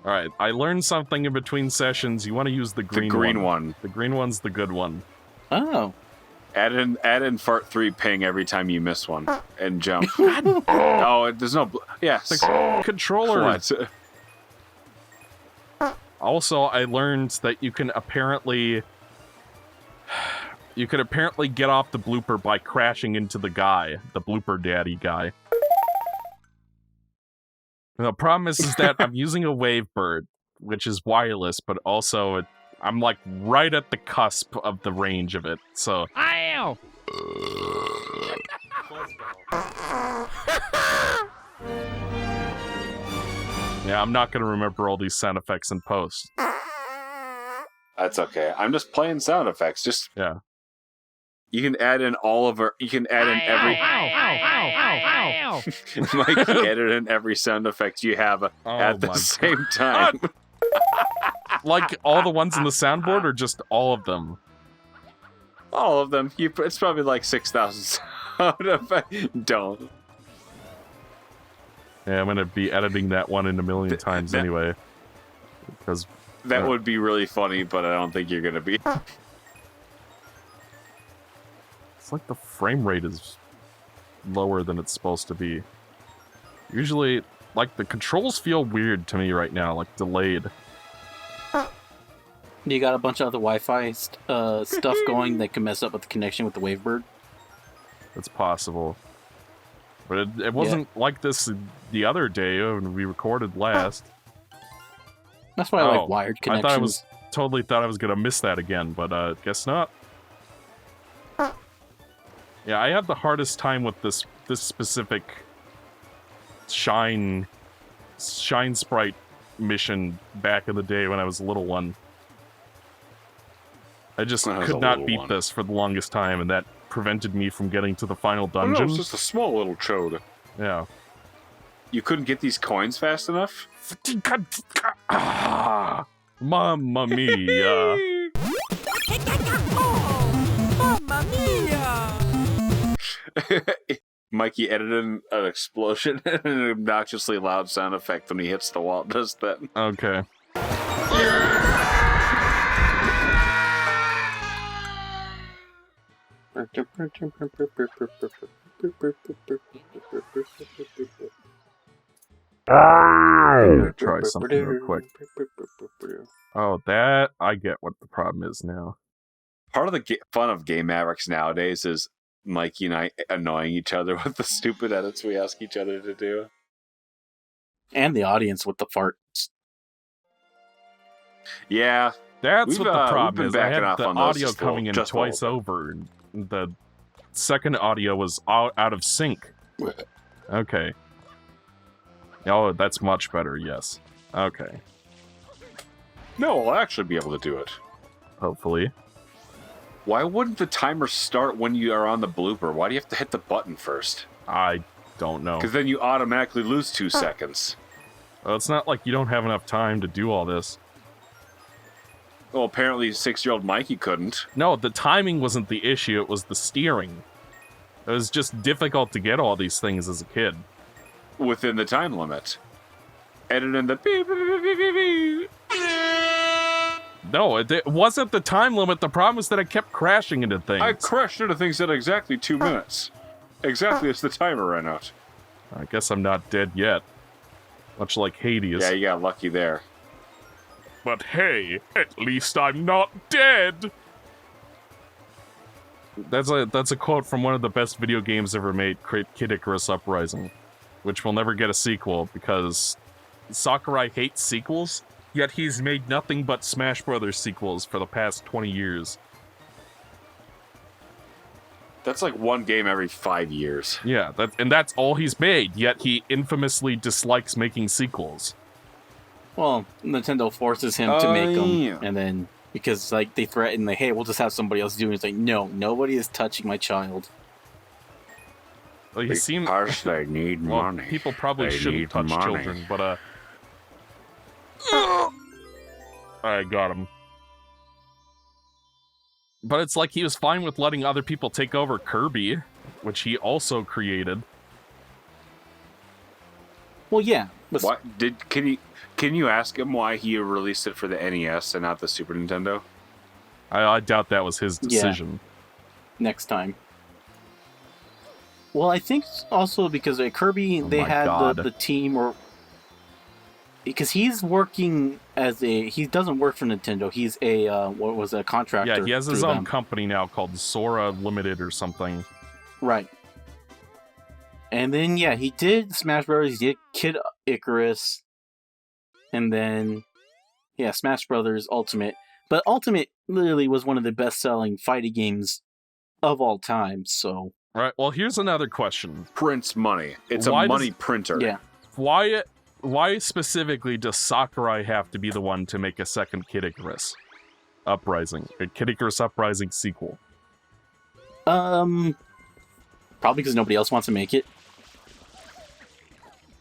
All right, I learned something in between sessions. You want to use the green one. The green one's the good one. Oh. Add in fart 3 ping every time you miss one and jump. Oh, there's no. Yes. The controller. What? Also, I learned that you can apparently get off the blooper by crashing into the guy, the blooper daddy guy. The problem is that I'm using a Wavebird, which is wireless, but also I'm like right at the cusp of the range of it, so... Ow! Yeah, I'm not gonna remember all these sound effects in post. That's okay. I'm just playing sound effects. Just yeah. You can add in all of our. You can add in every. Ow! Mike, edit in every sound effect you have at the same time. Like all the ones in the soundboard, or just all of them? All of them. It's probably like 6,000 sound effects. Don't. Yeah, I'm gonna be editing that one in a million times anyway. Because that would be really funny, but I don't think you're gonna be. It's like the frame rate is lower than it's supposed to be. Usually, like, the controls feel weird to me right now, like delayed. You got a bunch of other Wi-Fi stuff going that can mess up with the connection with the Wavebird? It's possible. But it wasn't like this the other day when we recorded last. That's why I like wired connections. Totally thought I was gonna miss that again, but guess not. Yeah, I had the hardest time with this specific Shine Sprite mission back in the day when I was a little one. I just could not beat this for the longest time, and that prevented me from getting to the final dungeon. Oh, no, it's just a small little chode. Yeah. You couldn't get these coins fast enough? Mamma mia. Mamma mia! Mikey edited an explosion and an obnoxiously loud sound effect when he hits the wall. It does that. Okay. I'm gonna try something real quick. Oh, that... I get what the problem is now. Part of the fun of Game Mavericks nowadays is Mikey and I annoying each other with the stupid edits we ask each other to do. And the audience with the farts. Yeah. That's what the problem is. I had the audio just coming in twice over, and the second audio was out of sync. Okay. Oh, that's much better, yes. Okay. No, I'll actually be able to do it. Hopefully. Why wouldn't the timer start when you are on the blooper? Why do you have to hit the button first? I don't know. Because then you automatically lose 2 seconds. Well, it's not like you don't have enough time to do all this. Well, apparently 6-year-old Mikey couldn't. No, the timing wasn't the issue, it was the steering. It was just difficult to get all these things as a kid. Within the time limit. Edit in the beep, beep, beep, beep, beep. No, it wasn't the time limit. The problem is that I kept crashing into things. I crashed into things at exactly 2 minutes. Exactly as the timer ran out. I guess I'm not dead yet. Much like Hades. Yeah, you got lucky there. But hey, at least I'm not dead! That's a quote from one of the best video games ever made, Kid Icarus Uprising, which will never get a sequel because Sakurai hates sequels, yet he's made nothing but Smash Brothers sequels for the past 20 years. That's like one game every 5 years. Yeah, that's all he's made, yet he infamously dislikes making sequels. Well, Nintendo forces him to make them, and then, because like they threaten, like, hey, we'll just have somebody else do it. It's like, no, nobody is touching my child. Well, he seemed... Because they need money. People probably shouldn't touch children, but, I got him. But it's like he was fine with letting other people take over Kirby, which he also created. Well, yeah, Can you ask him why he released it for the NES and not the Super Nintendo? I doubt that was his decision. Next time. Well, I think also because at Kirby, they had the team, or because he's working as he doesn't work for Nintendo. He's a contractor. Yeah, he has his own company now called Sora Limited or something. Right. And then he did Smash Brothers. He did Kid Icarus, and then Smash Brothers Ultimate. But Ultimate literally was one of the best-selling fighting games of all time. So. Right. Well, here's another question. Prints money. It's a money printer. Yeah. Why specifically does Sakurai have to be the one to make a second Kid Icarus Uprising? A Kid Icarus Uprising sequel? Probably because nobody else wants to make it.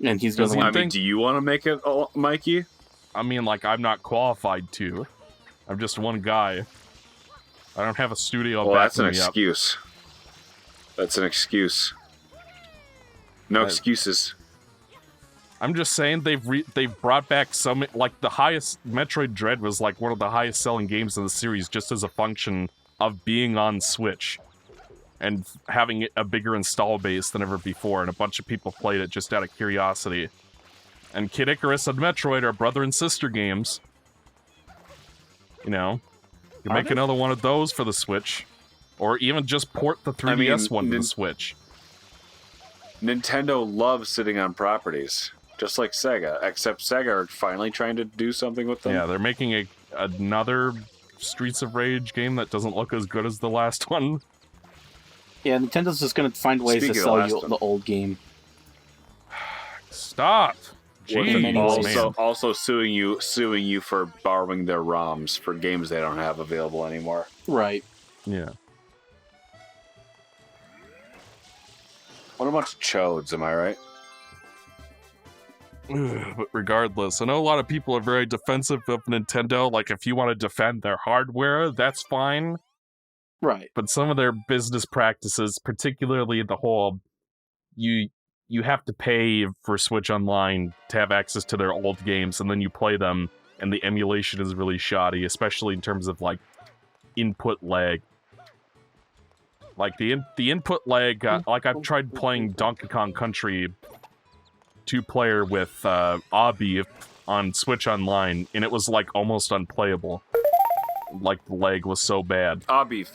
And he's the one. I mean, do you want to make it, Mikey? I mean, like, I'm not qualified to. I'm just one guy. I don't have a studio backing me up. That's an excuse. That's an excuse. No excuses. I'm just saying they've brought back some, like, the highest Metroid Dread was like one of the highest selling games in the series just as a function of being on Switch and having a bigger install base than ever before, and a bunch of people played it just out of curiosity. And Kid Icarus and Metroid are brother and sister games. You know, you make another one of those for the Switch. Or even just port the 3DS one to the Switch. Nintendo loves sitting on properties, just like Sega, except Sega are finally trying to do something with them. Yeah, they're making another Streets of Rage game that doesn't look as good as the last one. Yeah, Nintendo's just going to find ways to sell you the old game. Stop! Jeez, also suing you for borrowing their ROMs for games they don't have available anymore. Right. Yeah. What about chodes, am I right? But regardless, I know a lot of people are very defensive of Nintendo. Like, if you want to defend their hardware, that's fine. Right. But some of their business practices, particularly the whole, you have to pay for Switch Online to have access to their old games, and then you play them, and the emulation is really shoddy, especially in terms of, like, input lag. Like, the input lag, like, I've tried playing Donkey Kong Country 2-player with Obby on Switch Online, and it was, like, almost unplayable. Like, the lag was so bad. Obbeef.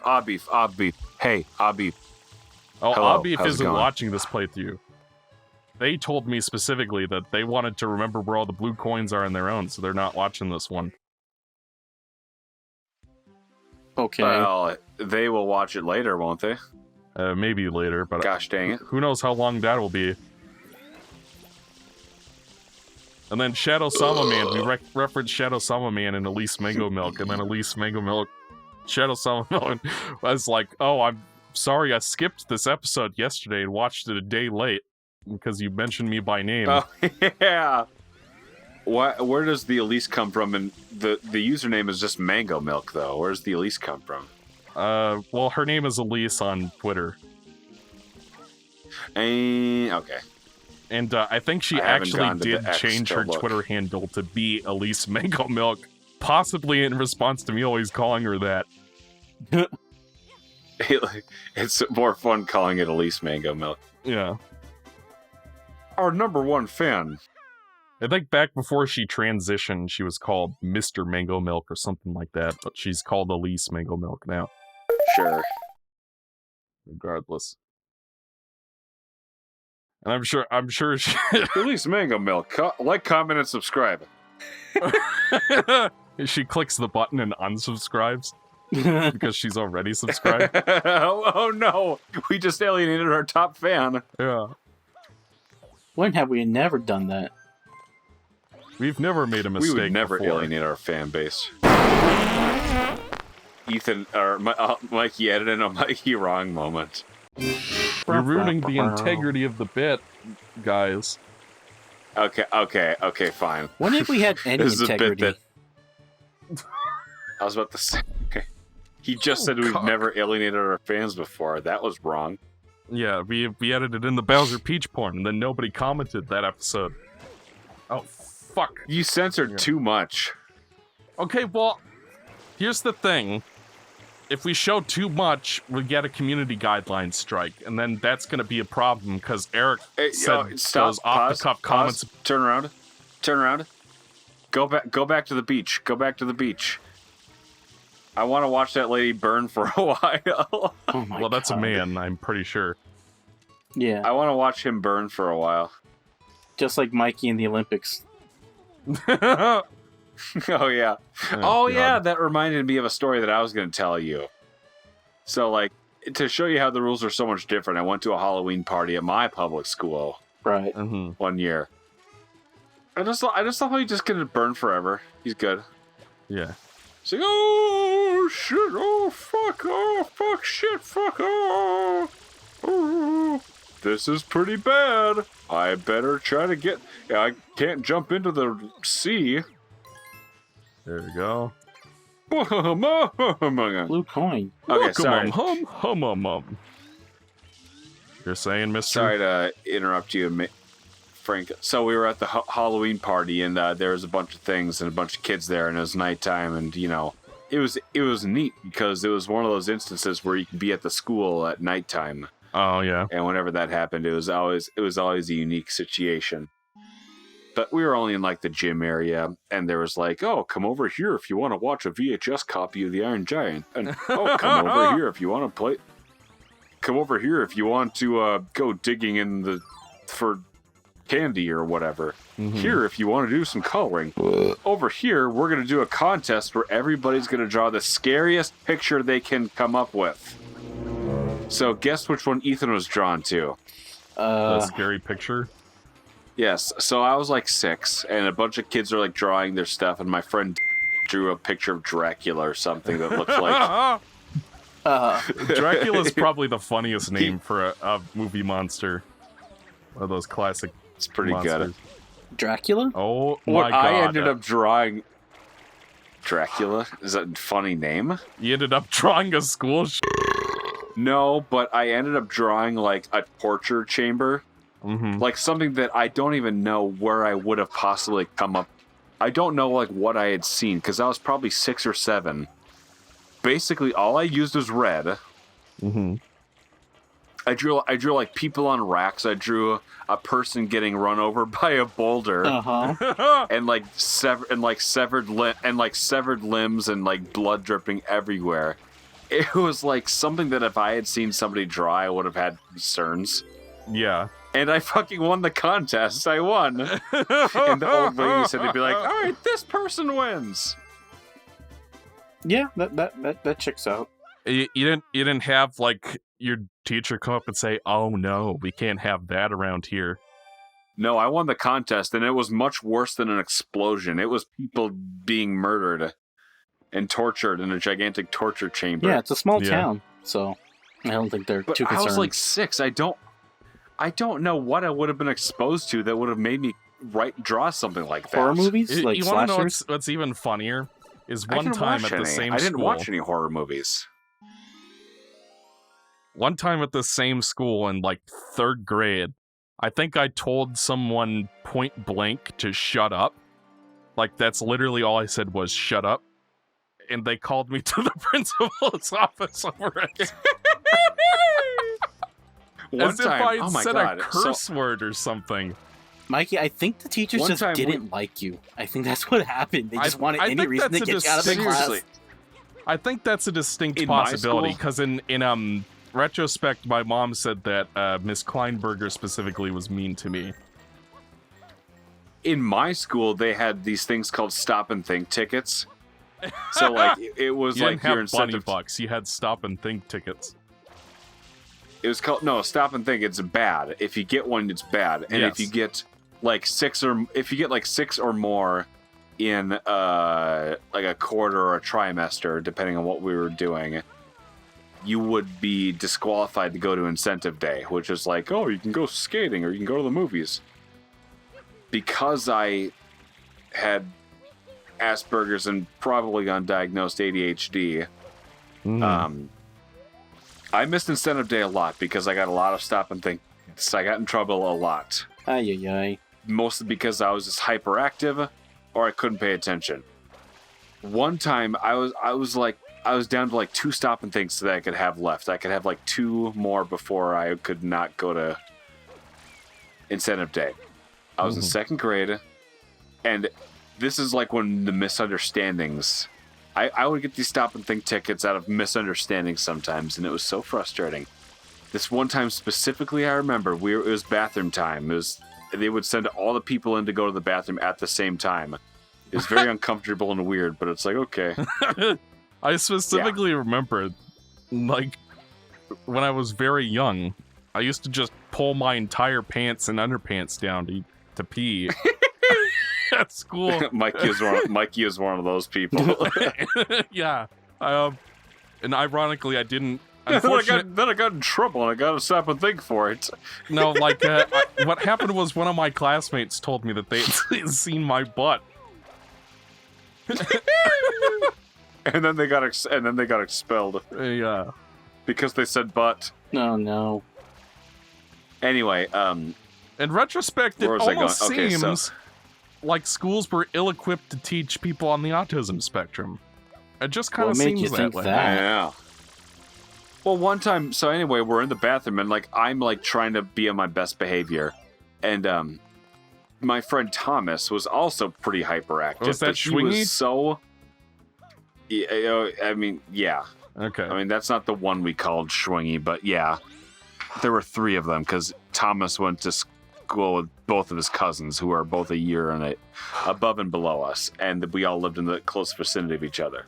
Hey, Obbeef. Oh, Hello, Obbeef isn't watching this playthrough. They told me specifically that they wanted to remember where all the blue coins are in their own, so they're not watching this one. Okay. Well, they will watch it later, won't they? Maybe later, but gosh dang it. Who knows how long that will be. And then Shadow Sama Man, we referenced Shadow Sama Man in Elise Mango Milk, and then Elise Mango Milk, Shadow Sama Man was like, oh, I'm sorry I skipped this episode yesterday and watched it a day late, because you mentioned me by name. Oh, yeah! Where does the Elise come from? And the username is just Mango Milk, though. Where does the Elise come from? Well, her name is Elise on Twitter. Okay. And I think she actually did change her Twitter handle to be Elise Mango Milk, possibly in response to me always calling her that. It's more fun calling it Elise Mango Milk. Yeah. Our #1 fan. I think back before she transitioned, she was called Mr. Mango Milk or something like that, but she's called Elise Mango Milk now. Sure. Regardless. And I'm sure she... Elise Mango Milk. Like, comment, and subscribe. She clicks the button and unsubscribes because she's already subscribed. Oh no! We just alienated our top fan. Yeah. When have we never done that? We've never made a mistake. We would never before. alienate our fan base. Ethan, or Mikey edited in a Mikey wrong moment. You're ruining the integrity of the bit, guys. Okay, fine. When have we had any integrity? A bit that... I was about to say, okay. He just said we've never alienated our fans before. That was wrong. Yeah, we edited in the Bowser Peach porn, and then nobody commented that episode. Oh, fuck. You censored too much. Okay, well, here's the thing. If we show too much, we get a community guideline strike, and then that's going to be a problem because Eric said those off-the-cuff comments. Turn around. Go back to the beach. Go back to the beach. I want to watch that lady burn for a while. Oh my Well, that's a God. man, I'm pretty sure. Yeah, I want to watch him burn for a while. just like Mikey in the Olympics. Oh, yeah. Oh, yeah, God. that reminded me of a story that I was going to tell you. So, like, to show you how the rules are so much different, I went to a Halloween party at my public school Right. Mm-hmm. one year. I just thought he just gonna burn forever. He's good. Yeah. He's like, oh, shit, oh, fuck, shit, fuck, oh. This is pretty bad. I better try to get... Yeah, I can't jump into the sea. There we go. Blue coin. Okay, sorry. Hum. You're saying, Mr. Sorry to interrupt you, Frank. So we were at the Halloween party, and there was a bunch of things and a bunch of kids there, and it was nighttime, and you know, it was neat because it was one of those instances where you can be at the school at nighttime. Oh, yeah. And whenever that happened, it was always a unique situation. But we were only in like the gym area, and there was like, oh, come over here if you want to watch a VHS copy of the Iron Giant, and oh, come over here if you want to play. Come over here if you want to go digging for candy or whatever. Mhm. Here if you want to do some coloring. Over here, we're going to do a contest where everybody's going to draw the scariest picture they can come up with. So guess which one Ethan was drawn to. The scary picture. Yes, so I was like 6, and a bunch of kids are like drawing their stuff, and my friend drew a picture of Dracula or something that looked like... Dracula's probably the funniest name for a movie monster. One of those classic It's pretty monsters. good. Dracula? Oh my What god. I ended up drawing... Dracula? Is that a funny name? You ended up drawing a school No, but I ended up drawing like a torture chamber. Mm-hmm. Like something that I don't even know where I would have possibly come up. I don't know like what I had seen because I was probably 6 or 7. Basically, all I used was red. Mm-hmm. I drew like people on racks. I drew a person getting run over by a boulder, and like severed limbs and like blood dripping everywhere. It was like something that if I had seen somebody draw, I would have had concerns. Yeah. And I fucking won the contest. I won. And the old lady said they'd be like, all right, this person wins. Yeah, that checks out. You didn't have like your teacher come up and say, "Oh no, we can't have that around here." No, I won the contest, and it was much worse than an explosion. It was people being murdered and tortured in a gigantic torture chamber. Yeah, it's a small Yeah. town, so I don't think they're But too I concerned. was like 6. I don't know what I would have been exposed to that would have made me draw something like that. Horror movies, You, like you want to know slashers. what's even funnier? Is I one didn't time watch at the any. same I didn't school. watch any horror movies. One time at the same school in like 3rd grade, I think I told someone point blank to shut up. Like that's literally all I said was shut up. And they called me to the principal's office over it. As if I oh my said God. a curse word or something. Mikey, I think the teachers One just time didn't like you. I think that's what happened. They just wanted I any think reason to that's a get you out of the class. Seriously. I think that's a distinct In my possibility school? because in retrospect, my mom said that Miss Kleinberger specifically was mean to me. In my school, they had these things called stop and think tickets. So like it was You like didn't your have bunny incentive. bucks. You had stop and think tickets. It was called stop and think. It's bad. If you get one, it's bad. And Yes. if you get like 6 or more in like a quarter or a trimester, depending on what we were doing, you would be disqualified to go to incentive day, which is like, oh, you can go skating or you can go to the movies. Because I had Asperger's and probably undiagnosed ADHD, I missed incentive day a lot because I got a lot of stop and think. So I got in trouble a lot. Ay, ay, ay. mostly because I was just hyperactive or I couldn't pay attention. One time I was down to like 2 stop and thinks that I could have left. I could have like 2 more before I could not go to incentive day. I was in 2nd grade, and this is like when the misunderstandings. I would get these stop and think tickets out of misunderstandings sometimes, and it was so frustrating. This one time specifically, I remember it was bathroom time. They would send all the people in to go to the bathroom at the same time. It was very uncomfortable and weird, but it's like, okay. I specifically remember, like, when I was very young, I used to just pull my entire pants and underpants down to pee at school. Mikey is one of those people. Yeah. And ironically, I didn't. Then I got in trouble and I got to stop and think for it. No, like, what happened was one of my classmates told me that they'd seen my butt. And then they got expelled. Yeah. Because they said butt. No. Anyway, in retrospect, it where was I almost going? Okay, seems like schools were ill-equipped to teach people on the autism spectrum. It just kind of What made seems you that think way. that? yeah. Well, one time, so anyway, we're in the bathroom and like I'm like trying to be on my best behavior, and my friend Thomas was also pretty hyperactive. Was that but he Schwingy? was so. Yeah, I mean, yeah. Okay. I mean, that's not the one we called Schwingy, but yeah. There were 3 of them because Thomas went to school with both of his cousins, who are both a year and above and below us, and we all lived in the close vicinity of each other.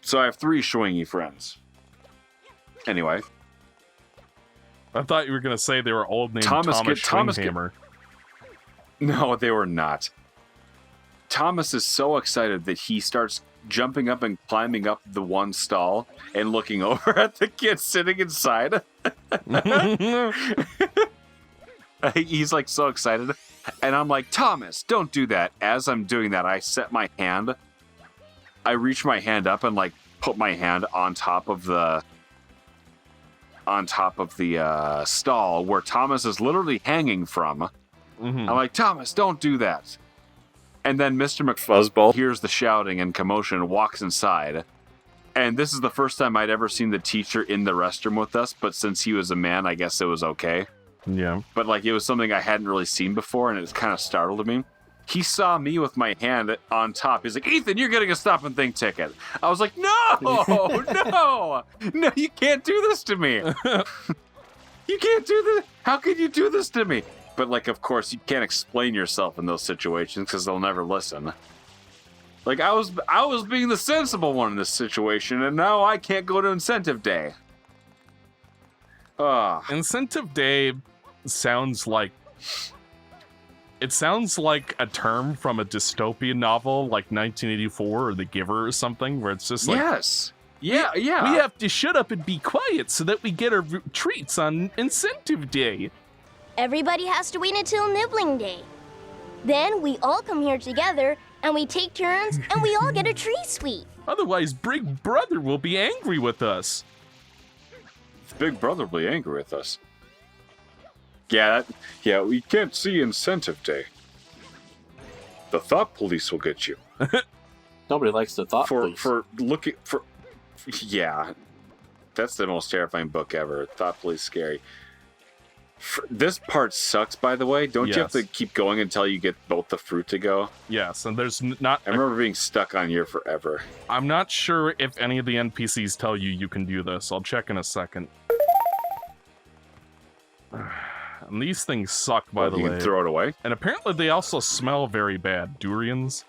So I have 3 Schwingy friends. Anyway. I thought you were going to say they were old named Thomas Thomas Schwinghammer. No, they were not. Thomas is so excited that he starts jumping up and climbing up the one stall and looking over at the kid sitting inside. He's like so excited. And I'm like, Thomas, don't do that. As I'm doing that, I reach my hand up and like put my hand on top of the stall where Thomas is literally hanging from. I'm like, Thomas, don't do that. And then Mr. McFuzzball hears the shouting and commotion and walks inside. And this is the first time I'd ever seen the teacher in the restroom with us, but since he was a man, I guess it was okay. Yeah. But like it was something I hadn't really seen before, and it kind of startled me. He saw me with my hand on top. He's like, Ethan, you're getting a stop and think ticket. I was like, no, you can't do this to me. You can't do this. How can you do this to me? But like, of course, you can't explain yourself in those situations because they'll never listen. Like I was being the sensible one in this situation, and now I can't go to incentive day. Incentive day sounds like a term from a dystopian novel like 1984 or The Giver or something, where it's just like, yes. Yeah. we have to shut up and be quiet so that we get our treats on incentive day. Everybody has to wait until nibbling day. Then we all come here together and we take turns and we all get a tree sweet. Otherwise, Big Brother will be angry with us. Big Brother will be angry with us. Yeah, we can't see incentive day. The thought police will get you. Nobody likes the thought police. For looking for. Yeah, that's the most terrifying book ever. Thought police scary. This part sucks, by the way. Don't you have to keep going until you get both the fruit to go? Yes, and there's not. I remember being stuck on here forever. I'm not sure if any of the NPCs tell you can do this. I'll check in a second. And these things suck, by the You way. can throw it away. And apparently they also smell very bad. Durians.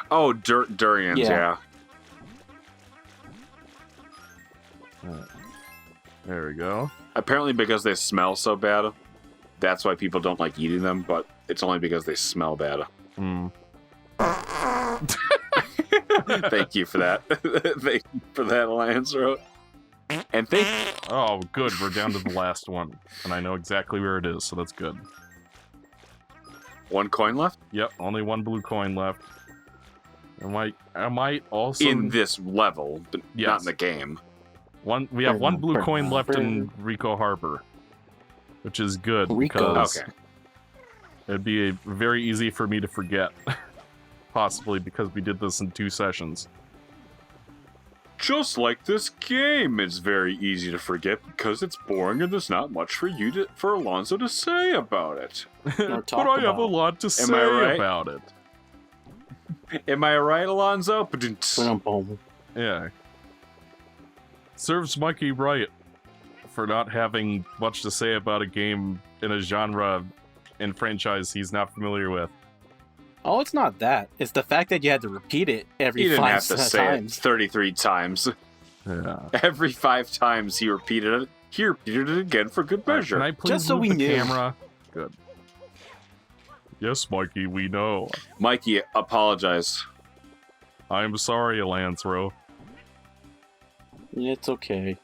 Oh, durians, yeah. There we go. Apparently because they smell so bad, that's why people don't like eating them, but it's only because they smell bad. Thank you for that. Thank you for that, Alliance Road. And Oh, good. We're down to the last one. And I know exactly where it is, so that's good. 1 coin left? Yep, only 1 blue coin left. I might also... In this level, but not in the game. We have 1 blue coin left in Rico Harbor, which is good because... Okay. It'd be very easy for me to forget. Possibly because we did this in 2 sessions. Just like this game, it's very easy to forget because it's boring and there's not much for Alonso to say about it. Or But talk I have a about. lot to Am say I right? about it. Am I right, Alonso? Boom. Yeah. Serves Mikey right for not having much to say about a game in a genre and franchise he's not familiar with. Oh, it's not that. It's the fact that you had to repeat it every He didn't 5 have to say it times. 33 times. Yeah. Every 5 times he repeated it, he repeated it again for good measure. Can I please Just so move we the knew. camera? Good. Yes, Mikey, we know. Mikey, apologize. I'm sorry, Lancero. It's okay.